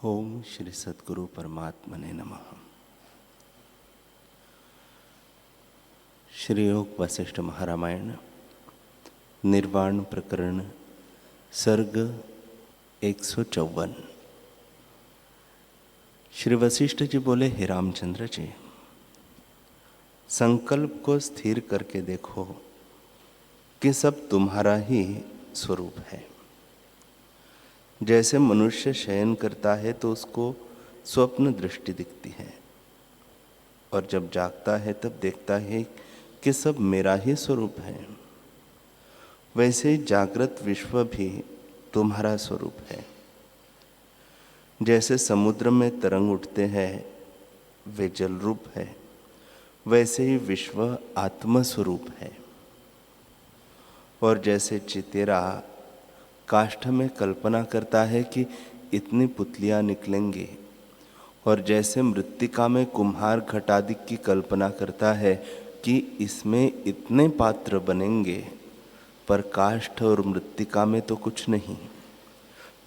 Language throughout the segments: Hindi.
ओम श्री सद्गुरु परमात्मने नमः। श्री योग वशिष्ठ महारामायण निर्वाण प्रकरण सर्ग 154। श्री वशिष्ठ जी बोले, हे रामचंद्र जी, संकल्प को स्थिर करके देखो कि सब तुम्हारा ही स्वरूप है। जैसे मनुष्य शयन करता है तो उसको स्वप्न दृष्टि दिखती है, और जब जागता है तब देखता है कि सब मेरा ही स्वरूप है। वैसे ही जागृत विश्व भी तुम्हारा स्वरूप है। जैसे समुद्र में तरंग उठते हैं वे जल रूप है, वैसे ही विश्व आत्म स्वरूप है। और जैसे चितेरा काष्ठ में कल्पना करता है कि इतनी पुतलियां निकलेंगी, और जैसे मृत्तिका में कुम्हार घटादि की कल्पना करता है कि इसमें इतने पात्र बनेंगे, पर काष्ठ और मृत्तिका में तो कुछ नहीं।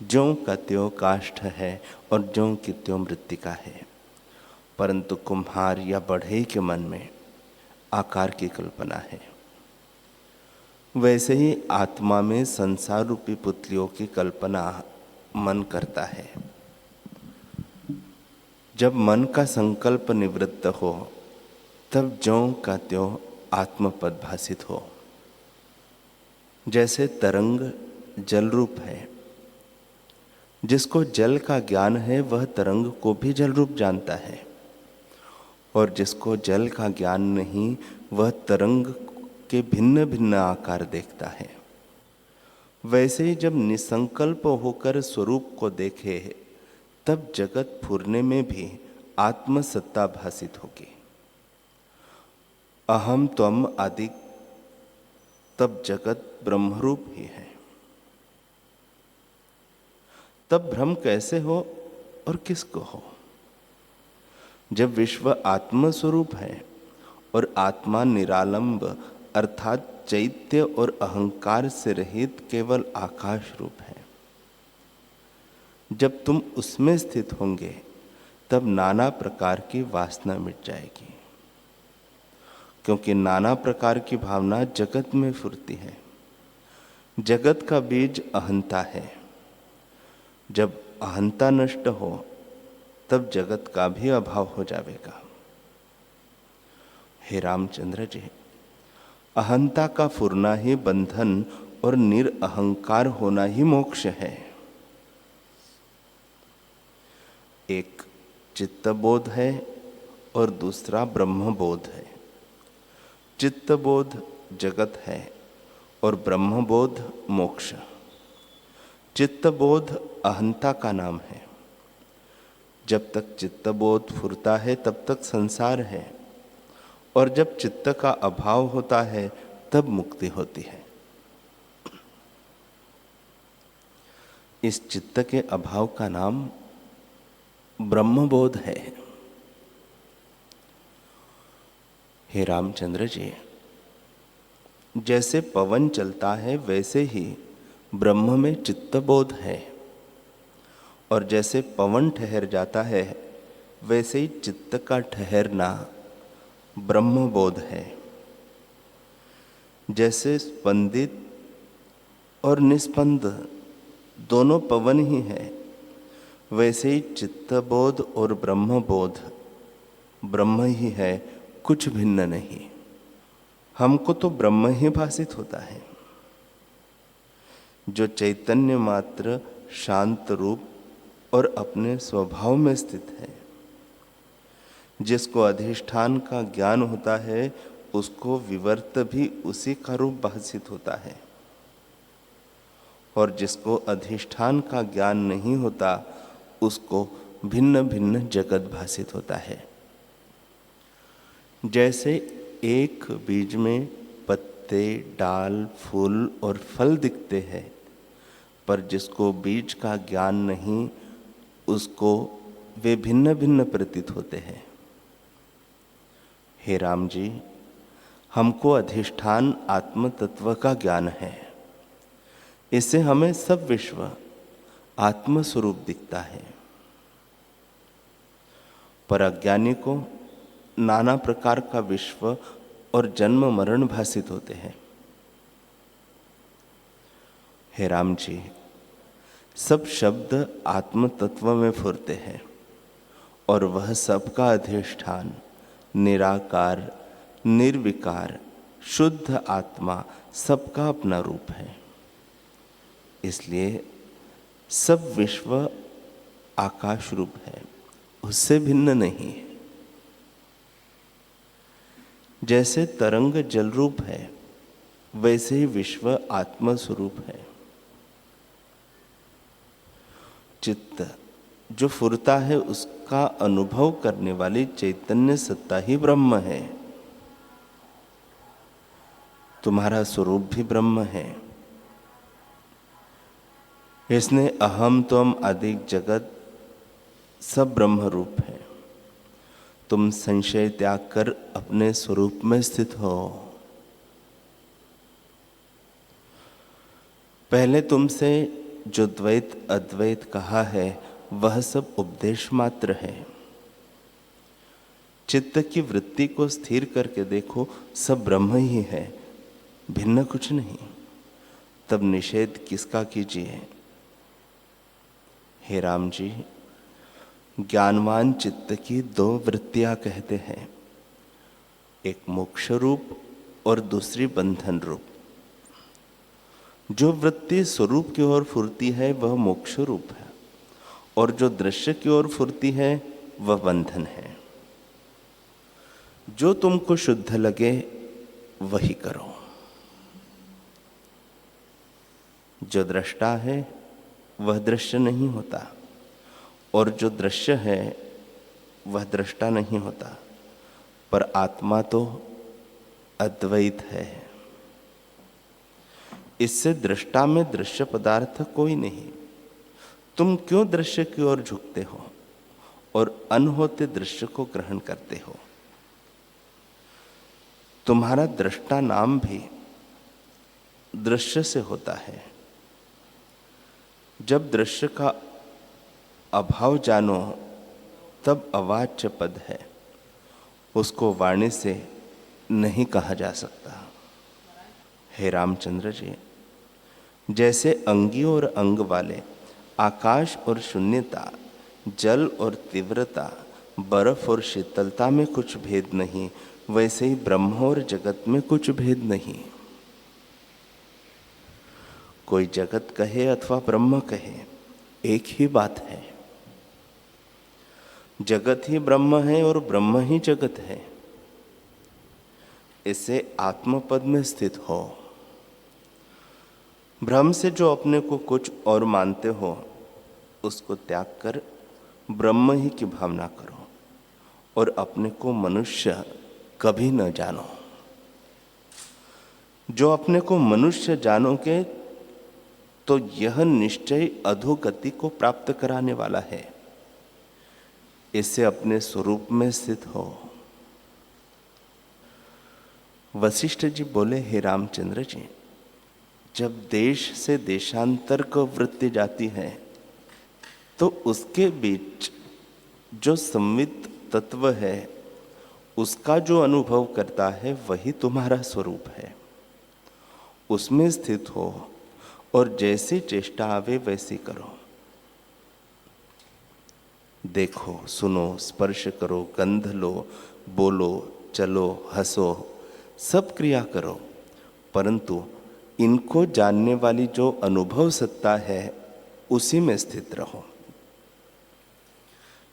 ज्यों का त्यों काष्ठ है और ज्यों की त्यों मृत्तिका है, परंतु कुम्हार या बढ़ई के मन में आकार की कल्पना है। वैसे ही आत्मा में संसार रूपी पुतलियों की कल्पना मन करता है। जब मन का संकल्प निवृत्त हो तब ज्यों का त्यों आत्मपद भासित हो। जैसे तरंग जल रूप है, जिसको जल का ज्ञान है वह तरंग को भी जल रूप जानता है, और जिसको जल का ज्ञान नहीं वह तरंग के भिन्न भिन्न आकार देखता है। वैसे ही जब निसंकल्प होकर स्वरूप को देखे तब जगत फुरने में भी आत्मसत्ता भासित होगी। अहम त्वम आदि तब जगत ब्रह्मरूप ही है। तब भ्रम कैसे हो और किसको हो? जब विश्व आत्मस्वरूप है और आत्मा निरालंब अर्थात चैत्य और अहंकार से रहित केवल आकाश रूप है। जब तुम उसमें स्थित होंगे तब नाना प्रकार की वासना मिट जाएगी, क्योंकि नाना प्रकार की भावना जगत में फुरती है। जगत का बीज अहंता है। जब अहंता नष्ट हो तब जगत का भी अभाव हो जाएगा। हे रामचंद्र जी, अहंता का फुरना ही बंधन और निरअहंकार होना ही मोक्ष है। एक चित्तबोध है और दूसरा ब्रह्मबोध है। चित्तबोध जगत है और ब्रह्मबोध मोक्ष। चित्तबोध अहंता का नाम है। जब तक चित्तबोध फुरता है तब तक संसार है, और जब चित्त का अभाव होता है तब मुक्ति होती है। इस चित्त के अभाव का नाम ब्रह्मबोध है। हे रामचंद्र जी, जैसे पवन चलता है वैसे ही ब्रह्म में चित्तबोध है, और जैसे पवन ठहर जाता है वैसे ही चित्त का ठहरना ब्रह्मबोध है। जैसे स्पंदित और निस्पंद दोनों पवन ही है, वैसे ही चित्तबोध और ब्रह्मबोध ब्रह्म ही है, कुछ भिन्न नहीं। हमको तो ब्रह्म ही भासित होता है, जो चैतन्य मात्र शांत रूप और अपने स्वभाव में स्थित है। जिसको अधिष्ठान का ज्ञान होता है उसको विवर्त भी उसी का रूप भासित होता है, और जिसको अधिष्ठान का ज्ञान नहीं होता उसको भिन्न भिन्न जगत भासित होता है। जैसे एक बीज में पत्ते, डाल, फूल और फल दिखते हैं, पर जिसको बीज का ज्ञान नहीं उसको वे भिन्न भिन्न प्रतीत होते हैं। हे राम जी, हमको अधिष्ठान आत्म तत्व का ज्ञान है। इससे हमें सब विश्व आत्म स्वरूप दिखता है। पर अज्ञानी को नाना प्रकार का विश्व और जन्म मरण भासित होते हैं। हे राम जी, सब शब्द आत्म तत्व में फुरते हैं और वह सबका अधिष्ठान निराकार, निर्विकार, शुद्ध आत्मा सबका अपना रूप है। इसलिए सब विश्व आकाश रूप है, उससे भिन्न नहीं है। जैसे तरंग जल रूप है, वैसे ही विश्व आत्म स्वरूप है। चित्त जो फुरता है, उसका अनुभव करने वाली चैतन्य सत्ता ही ब्रह्म है। तुम्हारा स्वरूप भी ब्रह्म है। इसने अहम त्वम आदि जगत सब ब्रह्म रूप है। तुम संशय त्याग कर अपने स्वरूप में स्थित हो। पहले तुमसे जो द्वैत अद्वैत कहा है, वह सब उपदेश मात्र है। चित्त की वृत्ति को स्थिर करके देखो, सब ब्रह्म ही है, भिन्न कुछ नहीं। तब निषेध किसका कीजिए। हे राम जी, ज्ञानवान चित्त की दो वृत्तियां कहते हैं, एक मोक्ष रूप और दूसरी बंधन रूप। जो वृत्ति स्वरूप की ओर फुरती है वह मोक्ष रूप है, और जो दृश्य की ओर फुरती है वह बंधन है। जो तुमको शुद्ध लगे वही करो। जो दृष्टा है वह दृश्य नहीं होता, और जो दृश्य है वह दृष्टा नहीं होता, पर आत्मा तो अद्वैत है। इससे दृष्टा में दृश्य पदार्थ कोई नहीं। तुम क्यों दृश्य की ओर झुकते हो और अनहोते दृश्य को ग्रहण करते हो। तुम्हारा दृष्टा नाम भी दृश्य से होता है। जब दृश्य का अभाव जानो तब अवाच्य पद है, उसको वाणी से नहीं कहा जा सकता। हे रामचंद्र जी, जैसे अंगी और अंग वाले, आकाश और शून्यता, जल और तीव्रता, बर्फ और शीतलता में कुछ भेद नहीं, वैसे ही ब्रह्म और जगत में कुछ भेद नहीं। कोई जगत कहे अथवा ब्रह्म कहे, एक ही बात है। जगत ही ब्रह्म है और ब्रह्म ही जगत है। इससे आत्मपद में स्थित हो। भ्रम से जो अपने को कुछ और मानते हो, उसको त्याग कर ब्रह्म ही की भावना करो और अपने को मनुष्य कभी न जानो। जो अपने को मनुष्य जानोगे तो यह निश्चय अधोगति को प्राप्त कराने वाला है। इससे अपने स्वरूप में स्थित हो। वशिष्ठ जी बोले, हे रामचंद्र जी, जब देश से देशांतर को वृत्ति जाती है तो उसके बीच जो संवित तत्व है, उसका जो अनुभव करता है वही तुम्हारा स्वरूप है। उसमें स्थित हो और जैसी चेष्टा आवे वैसी करो। देखो, सुनो, स्पर्श करो, गंध लो, बोलो, चलो, हंसो, सब क्रिया करो, परंतु इनको जानने वाली जो अनुभव सत्ता है उसी में स्थित रहो।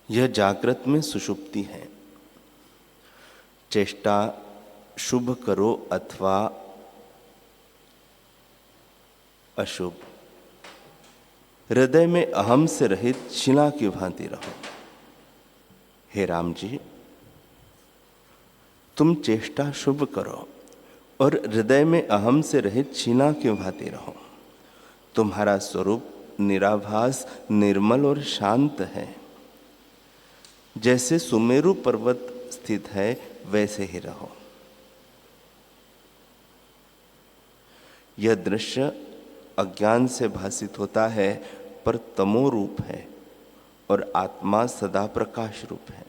यह जागृत में सुषुप्ति है। चेष्टा शुभ करो अथवा अशुभ, हृदय में अहम से रहित शिला की भांति रहो। हे राम जी, तुम चेष्टा शुभ करो और हृदय में अहम से रहित शिला की भांति रहो। तुम्हारा स्वरूप निराभास, निर्मल और शांत है। जैसे सुमेरु पर्वत स्थित है वैसे ही रहो। यह दृश्य अज्ञान से भासित होता है, पर तमो रूप है और आत्मा सदा प्रकाश रूप है।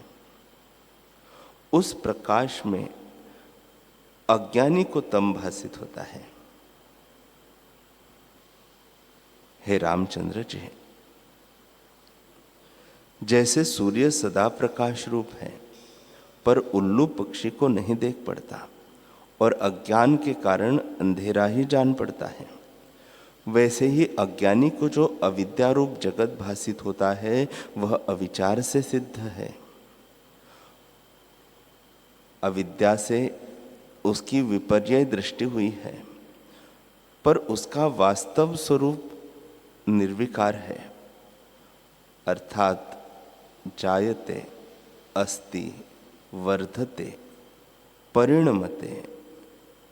उस प्रकाश में अज्ञानी को तम भासित होता है। हे रामचंद्र जी, जैसे सूर्य सदा प्रकाश रूप है पर उल्लू पक्षी को नहीं देख पड़ता और अज्ञान के कारण अंधेरा ही जान पड़ता है, वैसे ही अज्ञानी को जो अविद्या रूप जगत भासित होता है वह अविचार से सिद्ध है। अविद्या से उसकी विपर्य दृष्टि हुई है, पर उसका वास्तव स्वरूप निर्विकार है, अर्थात जायते, अस्ति, वर्धते, परिणमते,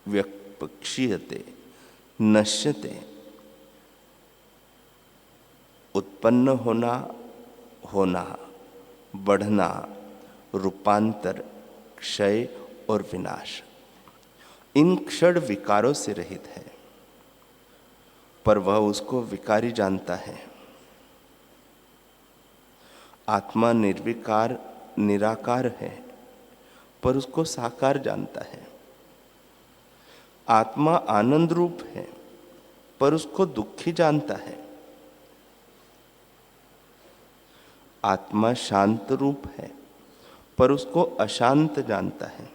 व्यपक्षीयते, नश्यते। उत्पन्न होना, होना, बढ़ना, रूपांतर, क्षय और विनाश, इन क्षण विकारों से रहित है, पर वह उसको विकारी जानता है। आत्मा निर्विकार निराकार है, पर उसको साकार जानता है। आत्मा आनंद रूप है, पर उसको दुखी जानता है। आत्मा शांत रूप है, पर उसको अशांत जानता है।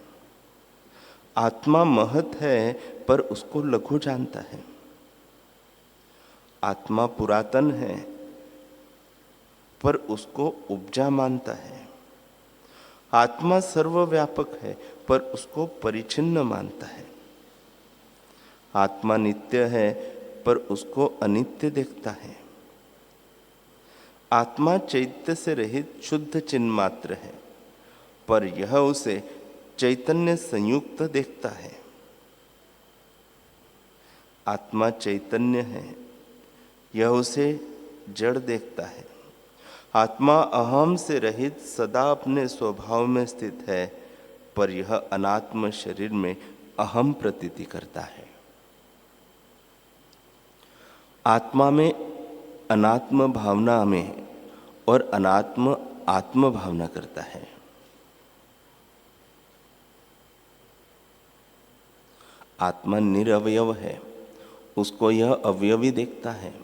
आत्मा महत है, पर उसको लघु जानता है। आत्मा पुरातन है, पर उसको उपजा मानता है। आत्मा सर्वव्यापक है, पर उसको परिचिन्न मानता है। आत्मा नित्य है, पर उसको अनित्य देखता है। आत्मा चैत्य से रहित शुद्ध चिन्ह मात्र है, पर यह उसे चैतन्य संयुक्त देखता है। आत्मा चैतन्य है, यह उसे जड़ देखता है। आत्मा अहम से रहित सदा अपने स्वभाव में स्थित है, पर यह अनात्म शरीर में अहम प्रतीति करता है। आत्मा में अनात्म भावना में और अनात्म आत्म भावना करता है। आत्मा निरवयव है, उसको यह अवयवी देखता है।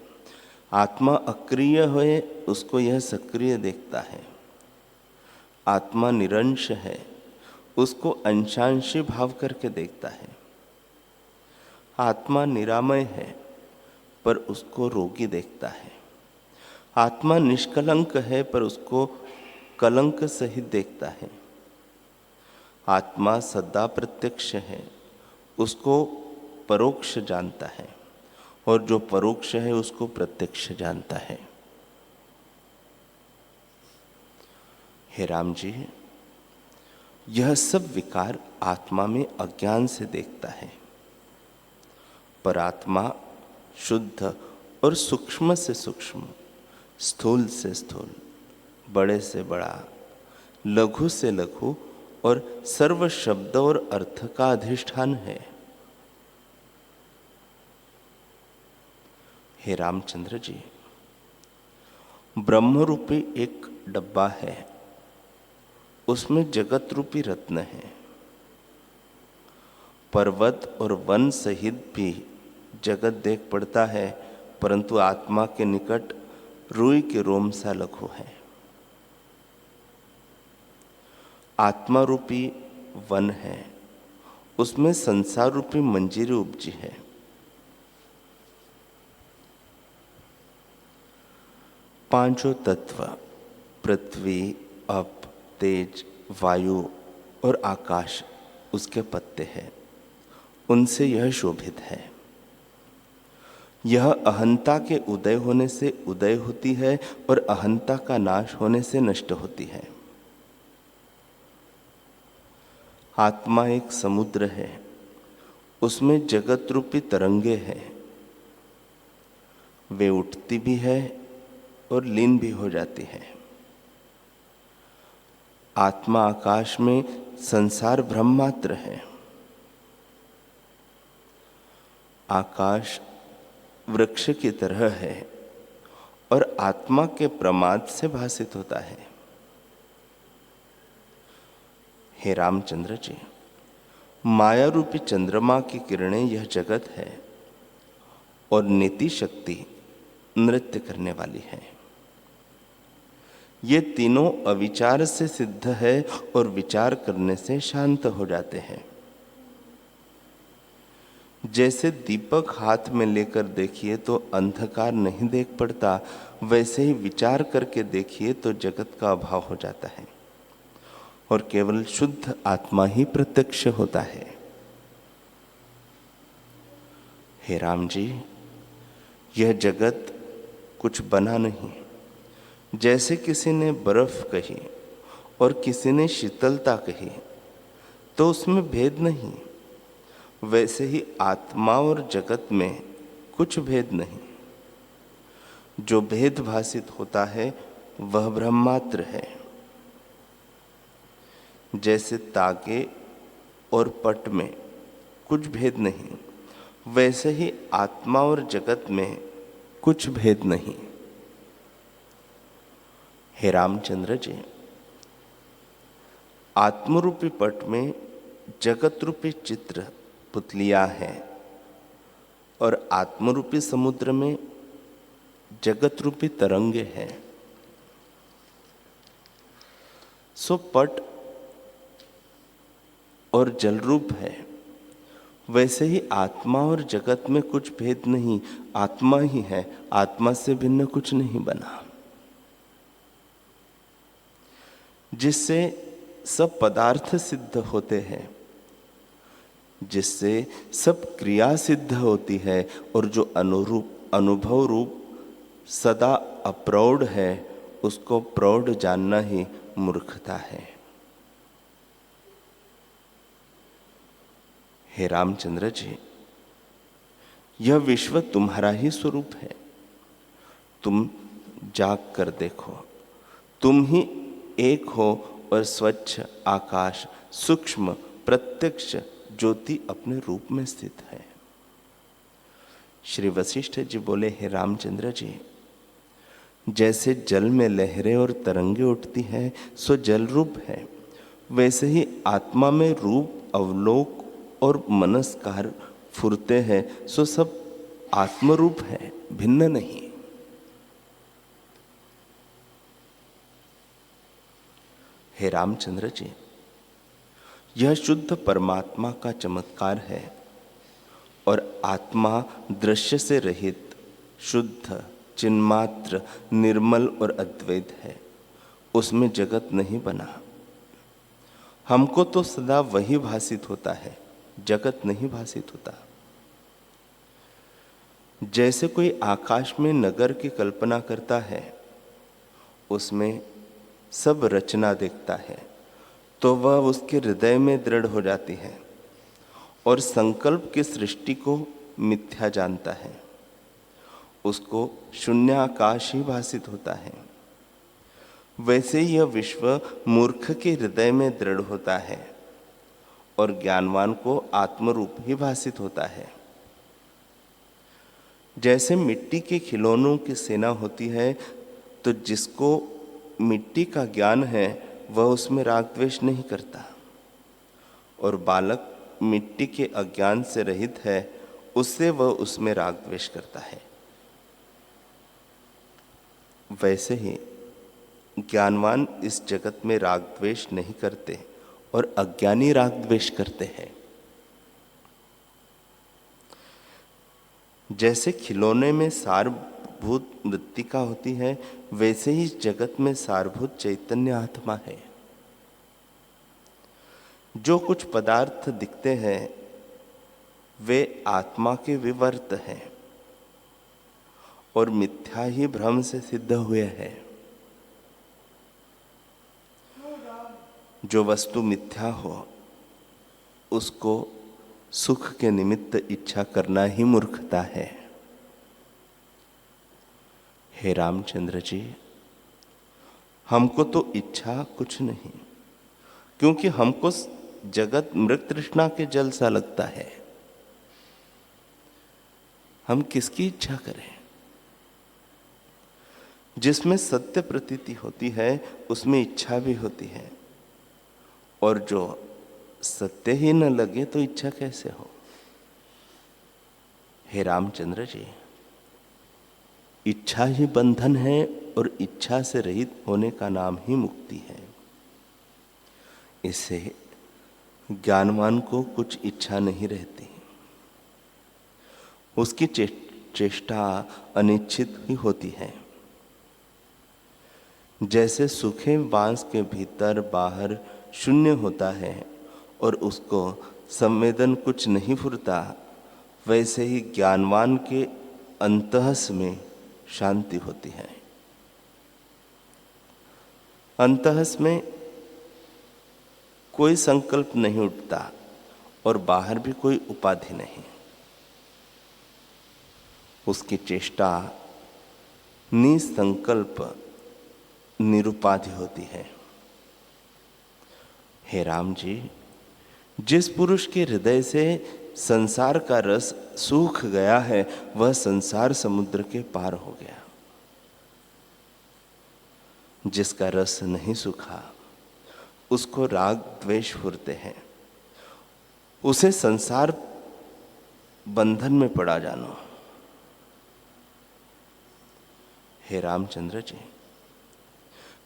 आत्मा अक्रिय है, उसको यह सक्रिय देखता है। आत्मा निरंश है, उसको अंशांशी भाव करके देखता है। आत्मा निरामय है, पर उसको रोगी देखता है। आत्मा निष्कलंक है, पर उसको कलंक सहित देखता है। आत्मा सदा प्रत्यक्ष है, उसको परोक्ष जानता है, और जो परोक्ष है उसको प्रत्यक्ष जानता है। हे राम जी, यह सब विकार आत्मा में अज्ञान से देखता है, पर आत्मा शुद्ध और सूक्ष्म से सूक्ष्म, स्थूल से स्थूल, बड़े से बड़ा, लघु से लघु और सर्व शब्द और अर्थ का अधिष्ठान है। हे रामचंद्र जी, ब्रह्म रूपी एक डब्बा है, उसमें जगत रूपी रत्न है। पर्वत और वन सहित भी जगत देख पड़ता है, परंतु आत्मा के निकट रुई के रोम सा लघु है। आत्मा रूपी वन है, उसमें संसार रूपी मंजीरी उपजी है। पांचों तत्व पृथ्वी, अप, तेज, वायु और आकाश उसके पत्ते हैं, उनसे यह शोभित है। यह अहंता के उदय होने से उदय होती है और अहंता का नाश होने से नष्ट होती है। आत्मा एक समुद्र है, उसमें जगत रूपी तरंगे हैं। वे उठती भी है और लीन भी हो जाती है। आत्मा आकाश में संसार भ्रम मात्र है। आकाश वृक्ष की तरह है और आत्मा के प्रमाद से भासित होता है। हे रामचंद्र जी, माया रूपी चंद्रमा की किरणें यह जगत है और नीति शक्ति नृत्य करने वाली है। ये तीनों अविचार से सिद्ध है और विचार करने से शांत हो जाते हैं। जैसे दीपक हाथ में लेकर देखिए तो अंधकार नहीं देख पड़ता, वैसे ही विचार करके देखिए तो जगत का अभाव हो जाता है और केवल शुद्ध आत्मा ही प्रत्यक्ष होता है। हे राम जी, यह जगत कुछ बना नहीं। जैसे किसी ने बर्फ कही और किसी ने शीतलता कही तो उसमें भेद नहीं, वैसे ही आत्मा और जगत में कुछ भेद नहीं। जो भेद भासित होता है वह ब्रह्मात्र है। जैसे तागे और पट में कुछ भेद नहीं, वैसे ही आत्मा और जगत में कुछ भेद नहीं। हे रामचंद्र जी, आत्मरूपी पट में जगत रूपी चित्र पुतलियां हैं और आत्मरूपी समुद्र में जगत रूपी तरंगे हैं। सो पट और जल रूप है, वैसे ही आत्मा और जगत में कुछ भेद नहीं, आत्मा ही है, आत्मा से भिन्न कुछ नहीं बना। जिससे सब पदार्थ सिद्ध होते हैं, जिससे सब क्रिया सिद्ध होती है और जो अनुभव रूप सदा अप्रौढ़ है, उसको प्रौढ़ जानना ही मूर्खता है। हे रामचंद्र जी, यह विश्व तुम्हारा ही स्वरूप है। तुम जाग कर देखो, तुम ही एक हो और स्वच्छ आकाश सूक्ष्म प्रत्यक्ष ज्योति अपने रूप में स्थित है। श्री वशिष्ठ जी बोले, हे रामचंद्र जी, जैसे जल में लहरें और तरंगे उठती हैं सो जल रूप है, वैसे ही आत्मा में रूप अवलोक और मनस्कार फुरते हैं सो सब आत्मरूप है, भिन्न नहीं। हे रामचंद्र जी, यह शुद्ध परमात्मा का चमत्कार है और आत्मा दृश्य से रहित शुद्ध चिन्मात्र निर्मल और अद्वैत है, उसमें जगत नहीं बना। हमको तो सदा वही भासित होता है, जगत नहीं भासित होता। जैसे कोई आकाश में नगर की कल्पना करता है, उसमें सब रचना देखता है तो वह उसके हृदय में दृढ़ हो जाती है और संकल्प की सृष्टि को मिथ्या जानता है, उसको शून्य आकाश ही भासित होता है। वैसे ही यह विश्व मूर्ख के हृदय में दृढ़ होता है और ज्ञानवान को आत्मरूप ही भासित होता है। जैसे मिट्टी के खिलौनों की सेना होती है, तो जिसको मिट्टी का ज्ञान है वह उसमें राग द्वेष नहीं करता, और बालक मिट्टी के अज्ञान से रहित है, उससे वह उसमें राग द्वेष करता है। वैसे ही ज्ञानवान इस जगत में राग द्वेष नहीं करते और अज्ञानी राग द्वेष करते हैं। जैसे खिलौने में सारभूत मृत्तिका होती है, वैसे ही जगत में सारभूत चैतन्य आत्मा है। जो कुछ पदार्थ दिखते हैं वे आत्मा के विवर्त हैं और मिथ्या ही भ्रम से सिद्ध हुए हैं। जो वस्तु मिथ्या हो उसको सुख के निमित्त इच्छा करना ही मूर्खता है। हे रामचंद्र जी, हमको तो इच्छा कुछ नहीं, क्योंकि हमको जगत मृग तृष्णा के जल सा लगता है। हम किसकी इच्छा करें? जिसमें सत्य प्रतीति होती है उसमें इच्छा भी होती है, और जो सत्य ही न लगे तो इच्छा कैसे हो? हे रामचंद्र जी, इच्छा ही बंधन है और इच्छा से रहित होने का नाम ही मुक्ति है। इससे ज्ञानवान को कुछ इच्छा नहीं रहती, उसकी चेष्टा अनिश्चित ही होती है। जैसे सूखे बांस के भीतर बाहर शून्य होता है और उसको संवेदन कुछ नहीं फुरता, वैसे ही ज्ञानवान के अंतहस में शांति होती है। अंतहस में कोई संकल्प नहीं उठता और बाहर भी कोई उपाधि नहीं। उसकी चेष्टा निसंकल्प निरुपाधि होती है। हे राम जी, जिस पुरुष के हृदय से संसार का रस सूख गया है, वह संसार समुद्र के पार हो गया। जिसका रस नहीं सूखा, उसको राग द्वेष फुरते हैं, उसे संसार बंधन में पड़ा जानो। हे रामचंद्र जी,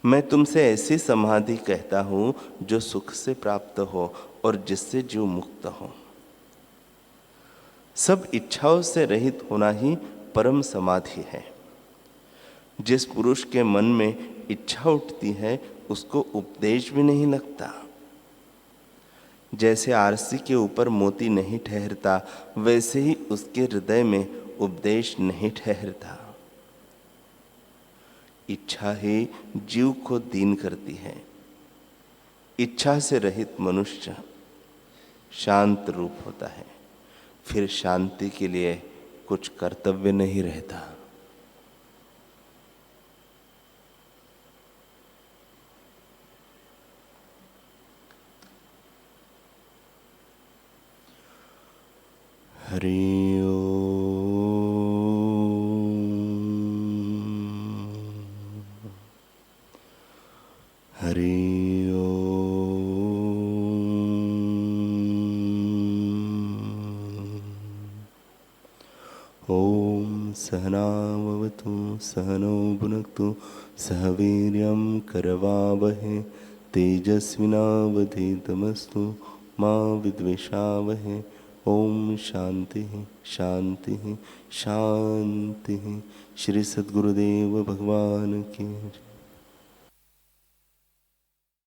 मैं तुमसे ऐसी समाधि कहता हूं जो सुख से प्राप्त हो और जिससे जीव मुक्त हो। सब इच्छाओं से रहित होना ही परम समाधि है। जिस पुरुष के मन में इच्छा उठती है, उसको उपदेश भी नहीं लगता। जैसे आरसी के ऊपर मोती नहीं ठहरता, वैसे ही उसके हृदय में उपदेश नहीं ठहरता। इच्छा ही जीव को दीन करती है। इच्छा से रहित मनुष्य शांत रूप होता है। फिर शांति के लिए कुछ कर्तव्य नहीं रहता। हरि ओम। हरि ओम। ओम सहनावतु सहनौ भुनक्तु सह वीर्यं करवावहै तेजस्विनावधीतमस्तु मा विद्विषावहै। ओम शांति शांति शांति। श्री सद्गुरुदेव भगवान की।